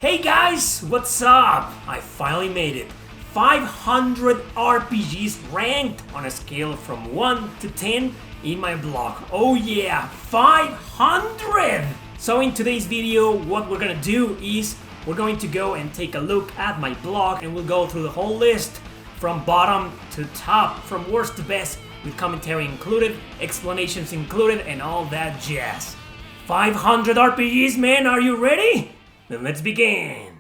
Hey guys, what's up? I finally made it. 500 RPGs ranked on a scale from 1 to 10 in my blog. Oh yeah, 500! So in today's video, what we're gonna do is we're going to go and take a look at my blog and we'll go through the whole list from bottom to top, from worst to best, with commentary included, explanations included, and all that jazz. 500 RPGs, man, are you ready? Then let's begin!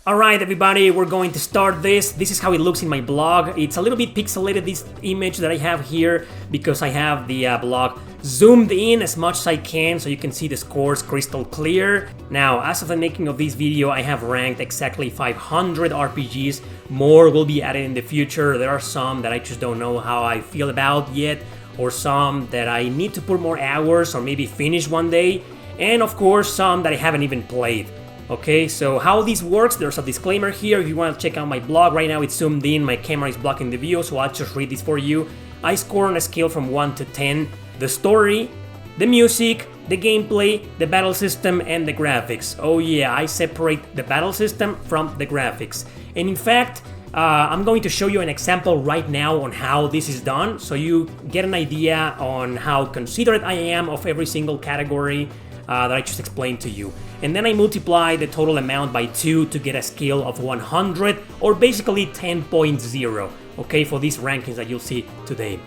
Alright everybody, we're going to start this. This is how it looks in my blog. It's a little bit pixelated, this image that I have here, because I have the blog zoomed in as much as I can so you can see the scores crystal clear. Now, as of the making of this video, I have ranked exactly 500 RPGs. More will be added in the future. There are some that I just don't know how I feel about yet, or some that I need to put more hours or maybe finish one day, and of course some that I haven't even played. Okay, so how this works, there's a disclaimer here. If you want to check out my blog, right now it's zoomed in, my camera is blocking the view, so I'll just read this for you. I score on a scale from 1 to 10, the story, the music, the gameplay, the battle system, and the graphics. Oh yeah, I separate the battle system from the graphics. And in fact, I'm going to show you an example right now on how this is done, so you get an idea on how considerate I am of every single category that I just explained to you. And then I multiply the total amount by 2 to get a scale of 100, or basically 10.0, okay, for these rankings that you'll see today.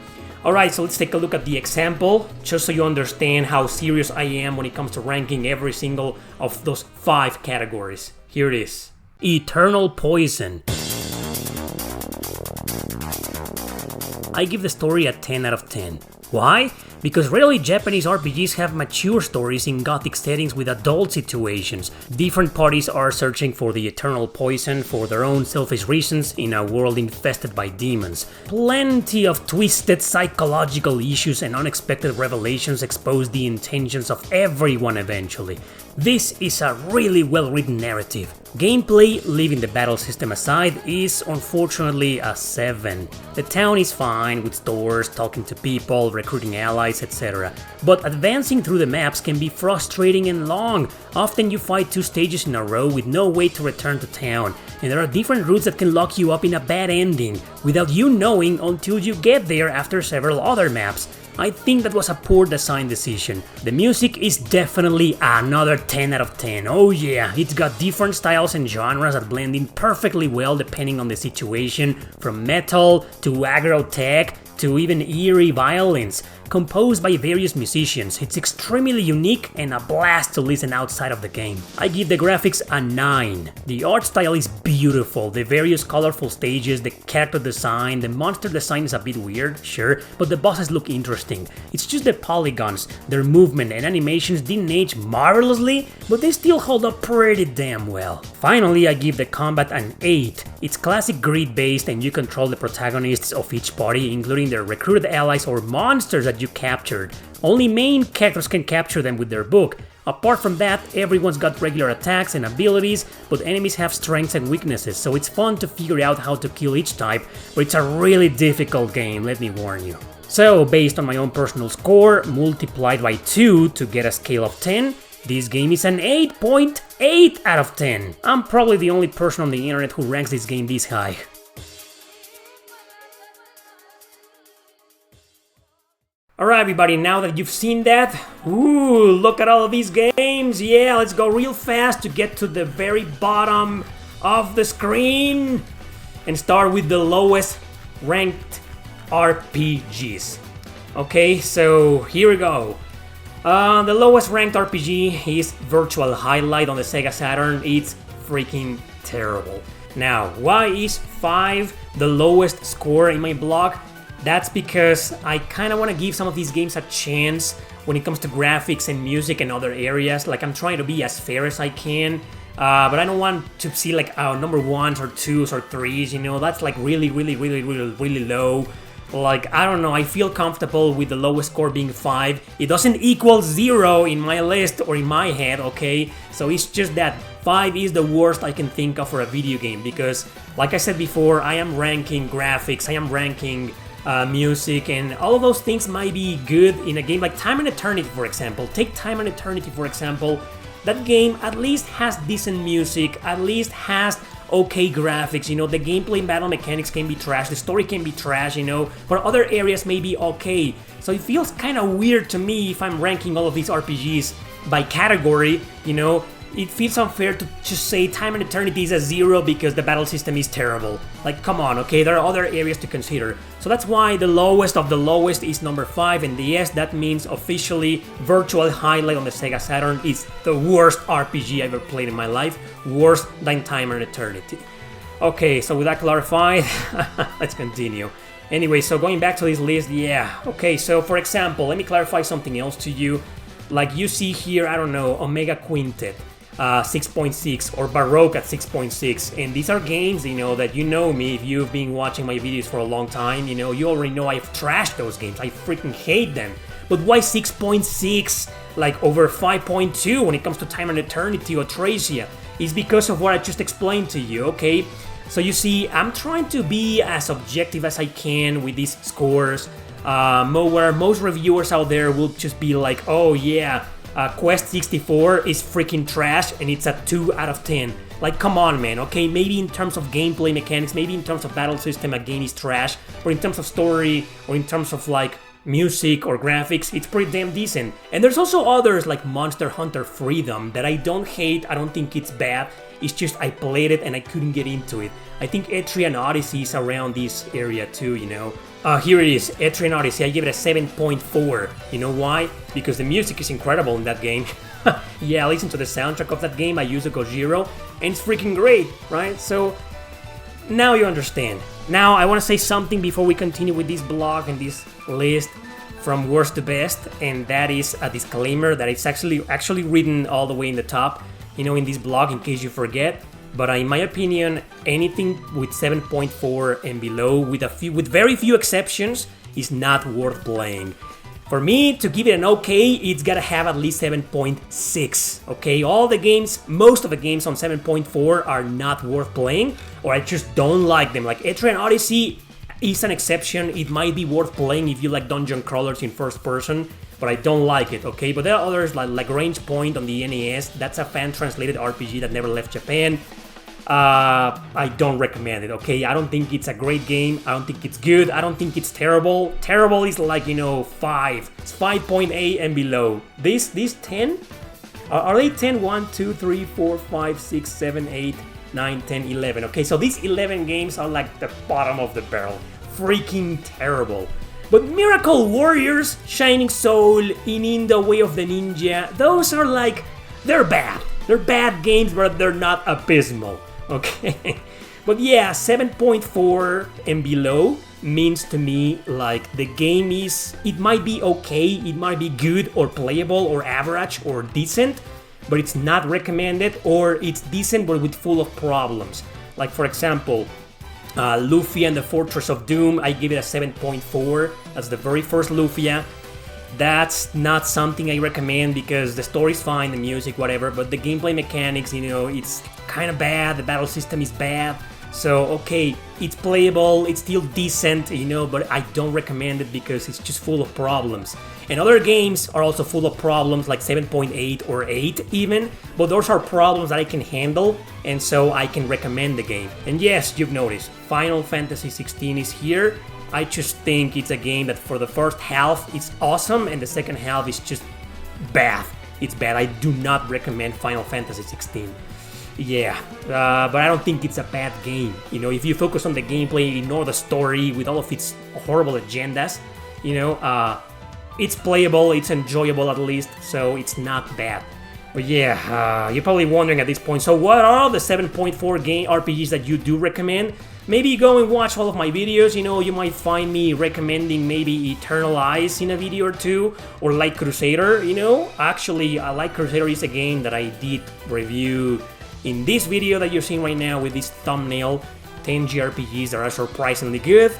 Alright, so let's take a look at the example, just so you understand how serious I am when it comes to ranking every single of those 5 categories. Here it is. Eternal Poison. I give the story a 10 out of 10. Why? Because rarely Japanese RPGs have mature stories in gothic settings with adult situations. Different parties are searching for the eternal poison for their own selfish reasons in a world infested by demons. Plenty of twisted psychological issues and unexpected revelations expose the intentions of everyone eventually. This is a really well-written narrative. Gameplay, leaving the battle system aside, is unfortunately a 7. The town is fine, with stores, talking to people, recruiting allies, etc. But advancing through the maps can be frustrating and long. Often you fight 2 stages in a row with no way to return to town, and there are different routes that can lock you up in a bad ending, without you knowing until you get there after several other maps. I think that was a poor design decision. The music is definitely another 10 out of 10. Oh yeah, it's got different styles and genres that blend in perfectly well depending on the situation, from metal to aggro tech to even eerie violins. Composed by various musicians, it's extremely unique and a blast to listen outside of the game. I give the graphics a 9. The art style is beautiful, the various colorful stages, the character design, the monster design is a bit weird, sure, but the bosses look interesting. It's just the polygons, their movement and animations didn't age marvelously, but they still hold up pretty damn well. Finally, I give the combat an 8. It's classic grid based and you control the protagonists of each party, including their recruited allies or monsters that you captured. Only main characters can capture them with their book. Apart from that, everyone's got regular attacks and abilities, but enemies have strengths and weaknesses, so it's fun to figure out how to kill each type, but it's a really difficult game, let me warn you. So, based on my own personal score, multiplied by 2 to get a scale of 10, this game is an 8.8 out of 10. I'm probably the only person on the internet who ranks this game this high. Alright everybody, now that you've seen that, ooh, look at all of these games. Yeah, let's go real fast to get to the very bottom of the screen and start with the lowest ranked RPGs. Okay, so here we go. The lowest ranked RPG is Virtual Highlight on the Sega Saturn. It's freaking terrible. Now, why is 5 the lowest score in my blog? That's because I kind of want to give some of these games a chance when it comes to graphics and music and other areas. Like, I'm trying to be as fair as I can. But I don't want to see like number 1s or 2s or 3s, you know, that's like really low. Like, I don't know, I feel comfortable with the lowest score being 5. It doesn't equal 0 in my list or in my head, okay? So it's just that 5 is the worst I can think of for a video game because, like I said before, I am ranking graphics, I am ranking music, and all of those things might be good in a game like Time and Eternity, for example. Take Time and Eternity, for example. That game at least has decent music, at least has okay graphics, you know, the gameplay and battle mechanics can be trash, the story can be trash, you know, but other areas may be okay. So it feels kind of weird to me if I'm ranking all of these RPGs by category, you know. It feels unfair to just say Time and Eternity is a 0 because the battle system is terrible. Like, come on, okay, there are other areas to consider. So that's why the lowest of the lowest is number 5, and yes, that means officially Virtual Highlight on the Sega Saturn is the worst RPG I've ever played in my life, worse than Time and Eternity. Okay, so with that clarified, let's continue. Anyway, so going back to this list, yeah, okay, so for example, let me clarify something else to you. Like you see here, I don't know, Omega Quintet. 6.6 or Baroque at 6.6, and these are games, you know, that you know me, if you've been watching my videos for a long time, you know, you already know I've trashed those games, I freaking hate them. But why 6.6 like over 5.2 when it comes to Time and Eternity or Tracia? It's because of what I just explained to you, okay? So you see, I'm trying to be as objective as I can with these scores, where most reviewers out there will just be like, oh yeah, Quest 64 is freaking trash and it's a 2 out of 10. Like, come on, man, okay? Maybe in terms of gameplay mechanics, maybe in terms of battle system, a game is trash, or in terms of story, or in terms of, like, music or graphics, it's pretty damn decent. And there's also others like Monster Hunter Freedom that I don't hate, I don't think it's bad, it's just I played it and I couldn't get into it. I think Etrian Odyssey is around this area too, you know. Here it is, Etrian Odyssey, I give it a 7.4. You know why? Because the music is incredible in that game. Yeah, I listened to the soundtrack of that game, I use a Gojiro, and it's freaking great, right? So, now you understand. Now, I want to say something before we continue with this blog and this list from worst to best, and that is a disclaimer that it's actually written all the way in the top, you know, in this blog, in case you forget. But in my opinion, anything with 7.4 and below, with very few exceptions, is not worth playing. For me, to give it an okay, it's gotta have at least 7.6, okay? All the games, most of the games on 7.4 are not worth playing, or I just don't like them. Like Etrian Odyssey is an exception, it might be worth playing if you like dungeon crawlers in first person, but I don't like it, okay? But there are others like Range Point on the NES, that's a fan-translated RPG that never left Japan. I don't recommend it, okay? I don't think it's a great game, I don't think it's good, I don't think it's terrible. Terrible is like, you know, 5. It's 5.8 and below. These 10? Are they 10? 1, 2, 3, 4, 5, 6, 7, 8, 9, 10, 11. Okay, so these 11 games are like the bottom of the barrel. Freaking terrible. But Miracle Warriors, Shining Soul, In the Way of the Ninja, those are like, they're bad. They're bad games, but they're not abysmal. Okay, but yeah, 7.4 and below means to me like the game it might be okay, it might be good or playable or average or decent, but it's not recommended, or it's decent but with full of problems. Like for example, Lufia and the Fortress of Doom, I give it a 7.4, that's the very first Lufia. That's not something I recommend because the story's fine, the music, whatever, but the gameplay mechanics, you know, it's kind of bad, the battle system is bad. So, okay, it's playable, it's still decent, you know, but I don't recommend it because it's just full of problems. And other games are also full of problems, like 7.8 or 8 even, but those are problems that I can handle, and so I can recommend the game. And yes, you've noticed, Final Fantasy 16 is here. I just think it's a game that for the first half it's awesome and the second half is just bad. It's bad. I do not recommend Final Fantasy 16. Yeah, but I don't think it's a bad game. You know, if you focus on the gameplay, ignore the story with all of its horrible agendas, you know, it's playable, it's enjoyable at least, so it's not bad. But yeah, you're probably wondering at this point, so what are the 7.4 game RPGs that you do recommend? Maybe go and watch all of my videos, you know, you might find me recommending maybe Eternal Eyes in a video or two, or Light Crusader, you know. Actually, Light Crusader is a game that I did review in this video that you're seeing right now with this thumbnail, 10 JRPGs that are surprisingly good.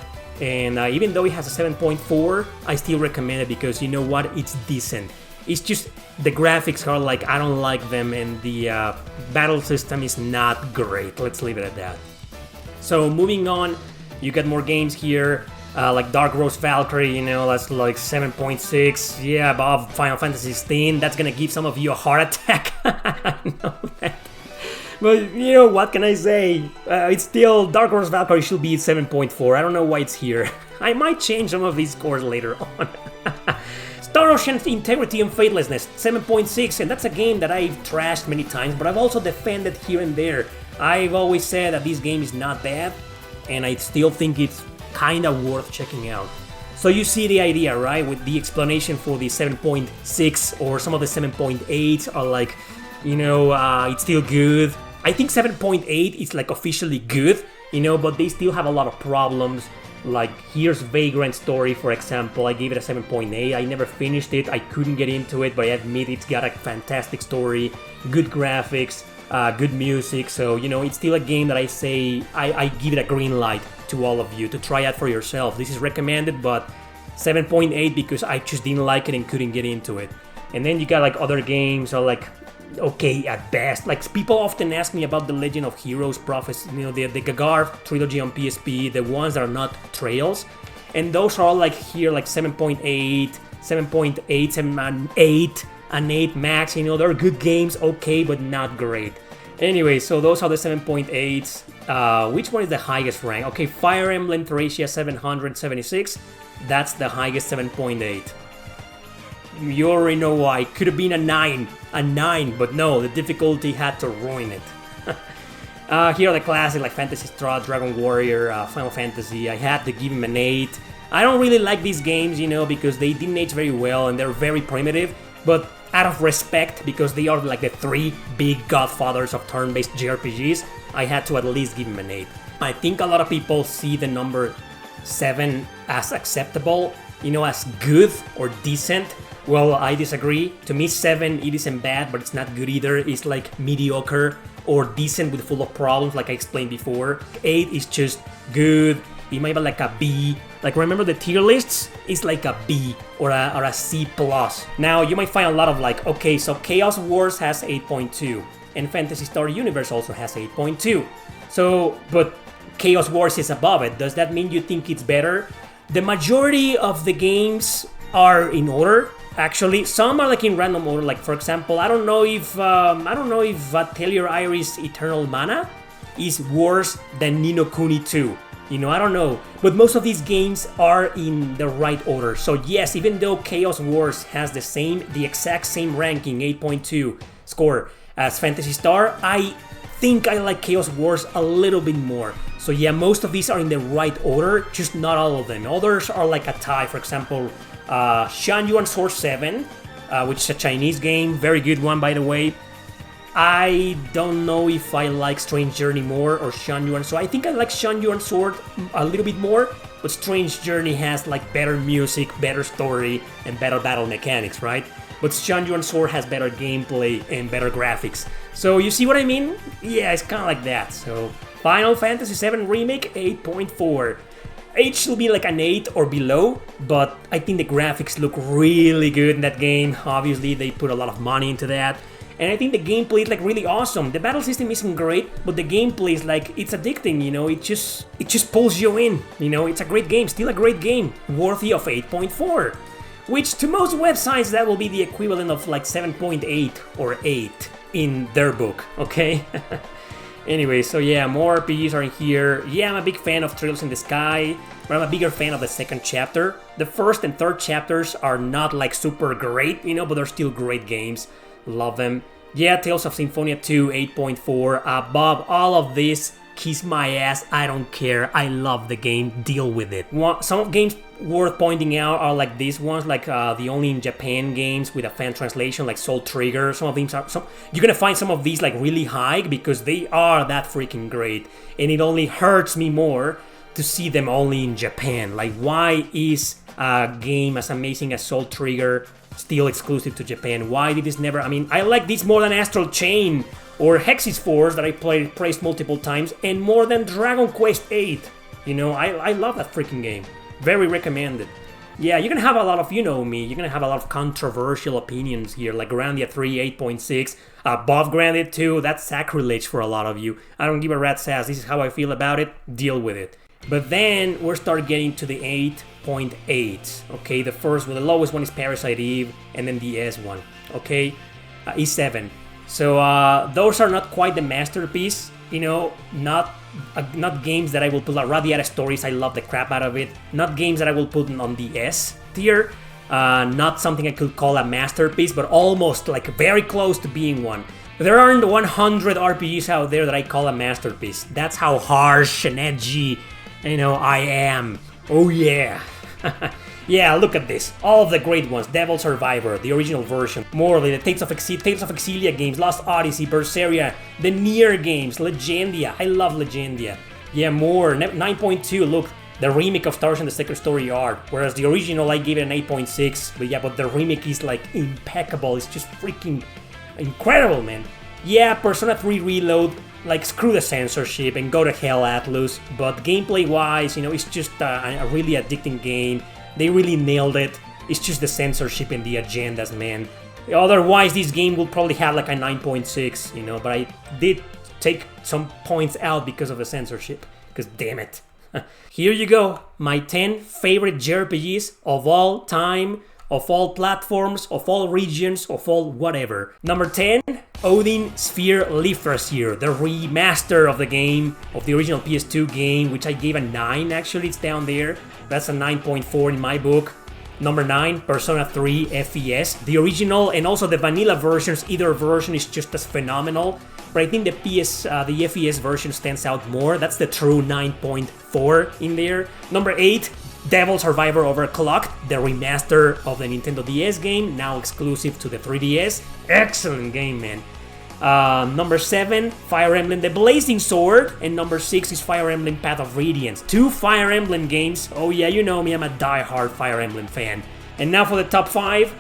And even though it has a 7.4, I still recommend it because you know what? It's decent. It's just the graphics are like, I don't like them, and the battle system is not great. Let's leave it at that. So moving on, you got more games here, like Dark Rose Valkyrie, you know, that's like 7.6, yeah, above Final Fantasy XVI. That's gonna give some of you a heart attack. I know that. But, you know, what can I say? It's still, Dark Rose Valkyrie should be 7.4. I don't know why it's here. I might change some of these scores later on. Star Ocean's Integrity and Faithlessness, 7.6, and that's a game that I've trashed many times, but I've also defended here and there. I've always said that this game is not bad, and I still think it's kinda worth checking out. So you see the idea, right? With the explanation for the 7.6 or some of the 7.8 are like, you know, it's still good. I think 7.8 is like officially good, you know, but they still have a lot of problems. Like, here's Vagrant Story, for example. I gave it a 7.8. I never finished it. I couldn't get into it, but I admit it's got a fantastic story, good graphics, good music. So, you know, it's still a game that I say I give it a green light to all of you to try out for yourself. This is recommended, but 7.8 because I just didn't like it and couldn't get into it. And then you got like other games are like okay at best. Like, people often ask me about the Legend of Heroes Prophecy, you know, the Gagar trilogy on PSP, the ones that are not Trails, and those are all like here like 7.8, 7.8, 7.8, and 8 max. You know, they're good games, okay, but not great. Anyway, so those are the 7.8s. Which one is the highest rank? Okay, Fire Emblem Thracia 776. That's the highest 7.8. You already know why. Could have been a 9, but no, the difficulty had to ruin it. Here are the classics like Phantasy Star, Dragon Warrior, Final Fantasy. I had to give him an 8. I don't really like these games, you know, because they didn't age very well and they're very primitive, but out of respect, because they are like the 3 big godfathers of turn-based JRPGs, I had to at least give him an 8. I think a lot of people see the number 7 as acceptable, you know, as good or decent. Well, I disagree. To me, 7, it isn't bad, but it's not good either. It's like mediocre or decent with full of problems, like I explained before. 8 is just good. It might be like a B. Like, remember the tier lists? It's like a B or a C+. Now, you might find a lot of like, okay, so Chaos Wars has 8.2, and Phantasy Star Universe also has 8.2. So, but Chaos Wars is above it. Does that mean you think it's better? The majority of the games are in order. Actually, some are like in random order. Like, for example, I don't know if Atelier Iris Eternal Mana is worse than Ni no Kuni 2. You know, I don't know. But most of these games are in the right order. So yes, even though Chaos Wars has the exact same ranking, 8.2 score as Phantasy Star, I think I like Chaos Wars a little bit more. So yeah, most of these are in the right order, just not all of them. Others are like a tie. For example, Shan Yuan Sword 7, which is a Chinese game, very good one by the way. I don't know if I like Strange Journey more or Shan Yuan, so I think I like Shan Yuan Sword a little bit more, but Strange Journey has like better music, better story, and better battle mechanics, right? But Shan Yuan Sword has better gameplay and better graphics. So you see what I mean? Yeah, it's kind of like that. So Final Fantasy VII Remake 8.4. 8 should be like an 8 or below, but I think the graphics look really good in that game. Obviously, they put a lot of money into that. And I think the gameplay is like really awesome. The battle system isn't great, but the gameplay is like, it's addicting, you know, it just pulls you in, you know, it's a great game, still a great game, worthy of 8.4. Which to most websites that will be the equivalent of like 7.8 or 8 in their book, okay? Anyway, so yeah, more RPGs are in here. Yeah, I'm a big fan of Trails in the Sky, but I'm a bigger fan of the second chapter. The first and third chapters are not like super great, you know, but they're still great games. Love them. Yeah, Tales of Symphonia 2, 8.4. Above all of this, kiss my ass, I don't care. I love the game, deal with it. Some games worth pointing out are like these ones, like the only in Japan games with a fan translation, like Soul Trigger. Some of these are, you're gonna find some of these like really high because they are that freaking great. And it only hurts me more to see them only in Japan. Like, why is a game as amazing as Soul Trigger still exclusive to Japan? Why did this never... I mean, I like this more than Astral Chain or Hexis Force that I praised multiple times, and more than Dragon Quest VIII. You know, I love that freaking game. Very recommended. Yeah, you're gonna have a lot of, you know me, you're gonna have a lot of controversial opinions here, like Grandia 3, 8.6, above Grandia 2, that's sacrilege for a lot of you. I don't give a rat's ass, this is how I feel about it, deal with it. But then we're start getting to the 8.8, okay? The first one, the lowest one is Parasite Eve, and then the S one, okay? E7. So those are not quite the masterpiece, you know, not games that I will put like Radiata Stories, I love the crap out of it. Not games that I will put on the S tier. Not something I could call a masterpiece, but almost like very close to being one. There aren't 100 RPGs out there that I call a masterpiece. That's how harsh and edgy, you know, I am. Oh yeah. Yeah, look at this. All of the great ones. Devil Survivor, the original version. Morley, the Tales of Exilia games, Lost Odyssey, Berseria, the Nier games, Legendia. I love Legendia. Yeah, more. 9.2, look. The remake of Tarzan the Sacred Story Art. Whereas the original, I gave it an 8.6. But yeah, but the remake is like impeccable. It's just freaking incredible, man. Yeah, Persona 3 Reload. Like, screw the censorship and go to hell, Atlus. But gameplay-wise, you know, it's just a really addicting game. They really nailed it. It's just the censorship and the agendas, man. Otherwise, this game will probably have like a 9.6, you know, but I did take some points out because of the censorship. Because damn it. Here you go, my 10 favorite JRPGs of all time, of all platforms, of all regions, of all whatever. Number 10, Odin Sphere Yggdrasil, the remaster of the game, of the original PS2 game, which I gave a 9 actually, it's down there. That's a 9.4 in my book. Number 9, Persona 3 FES. The original and also the vanilla versions, either version is just as phenomenal. But I think the FES version stands out more. That's the true 9.4 in there. Number 8, Devil Survivor Overclocked, the remaster of the Nintendo DS game, now exclusive to the 3DS. Excellent game, man. Number 7, Fire Emblem The Blazing Sword, and number 6 is Fire Emblem Path of Radiance. 2 Fire Emblem games. Oh yeah, you know me, I'm a die-hard Fire Emblem fan. And now for the top 5,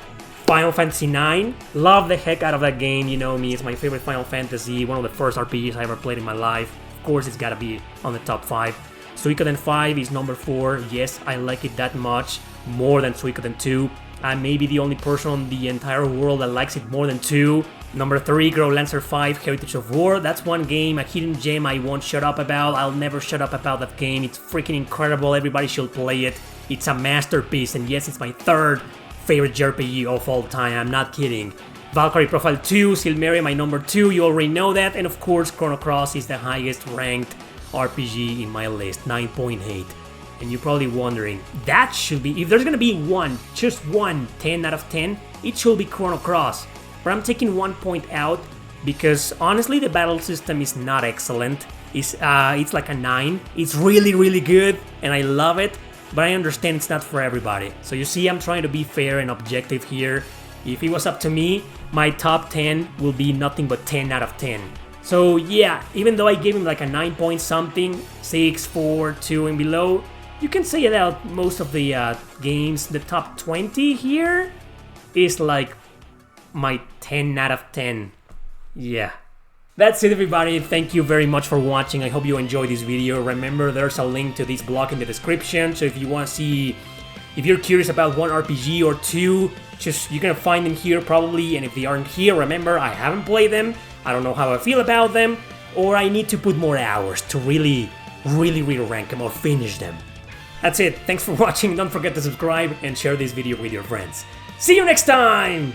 Final Fantasy IX. Love the heck out of that game, you know me, it's my favorite Final Fantasy, one of the first RPGs I ever played in my life. Of course it's gotta be on the top 5. Suikoden 5 is number 4, yes, I like it that much, more than Suikoden 2. I'm maybe the only person on the entire world that likes it more than 2. Number 3, Growlancer 5, Heritage of War. That's one game, a hidden gem I won't shut up about. I'll never shut up about that game. It's freaking incredible. Everybody should play it. It's a masterpiece. And yes, it's my 3rd favorite JRPG of all time. I'm not kidding. Valkyrie Profile 2, Silmeria, my number 2. You already know that. And of course, Chrono Cross is the highest ranked RPG in my list, 9.8. And you're probably wondering, that should be, if there's gonna be one, just one 10 out of 10, it should be Chrono Cross. But I'm taking 1 point out because honestly the battle system is not excellent. It's like a 9. It's really, really good and I love it, but I understand it's not for everybody. So you see, I'm trying to be fair and objective here. If it was up to me, my top 10 will be nothing but 10 out of 10. So yeah, even though I gave him like a 9 point something, 6, 4, 2 and below, you can say that most of the games, the top 20 here is like my 10 out of 10. Yeah. That's it, everybody. Thank you very much for watching. I hope you enjoyed this video. Remember, there's a link to this blog in the description. So if you want to see, if you're curious about one RPG or two, just you're gonna find them here probably. And if they aren't here, remember, I haven't played them. I don't know how I feel about them. Or I need to put more hours to really rank them or finish them. That's it. Thanks for watching. Don't forget to subscribe and share this video with your friends. See you next time!